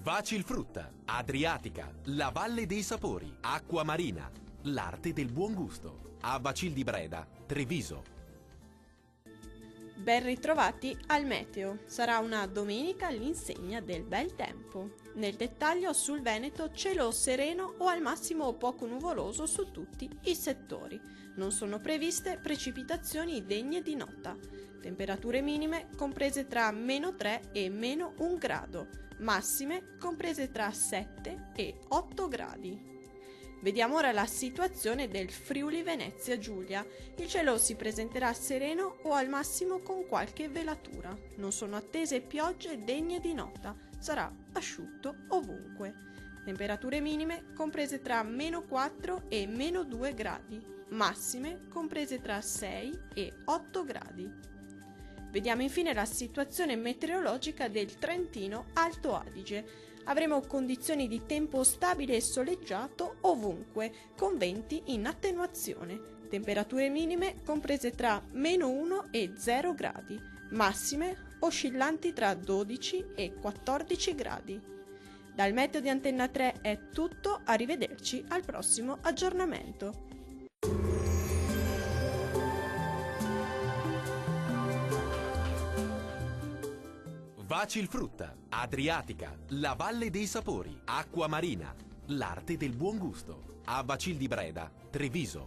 Vacilfrutta, Adriatica, la Valle dei Sapori, Acqua Marina, l'arte del buon gusto. A Bacil di Breda, Treviso. Ben ritrovati al meteo. Sarà una domenica all'insegna del bel tempo. Nel dettaglio sul Veneto cielo sereno o al massimo poco nuvoloso su tutti i settori. Non sono previste precipitazioni degne di nota. Temperature minime comprese tra -3 e -1 grado, massime comprese tra 7 e 8 gradi. Vediamo ora la situazione del Friuli Venezia Giulia. Il cielo si presenterà sereno o al massimo con qualche velatura. Non sono attese piogge degne di nota. Sarà asciutto ovunque. Temperature minime comprese tra -4 e -2 gradi. Massime comprese tra 6 e 8 gradi. Vediamo infine la situazione meteorologica del Trentino Alto Adige. Avremo condizioni di tempo stabile e soleggiato ovunque, con venti in attenuazione. Temperature minime comprese tra -1 e 0 gradi, massime oscillanti tra 12 e 14 gradi. Dal meteo di Antenna 3 è tutto, arrivederci al prossimo aggiornamento. Vacilfrutta, Adriatica, la Valle dei Sapori, Acqua Marina, l'arte del buon gusto. A Bacil di Breda, Treviso.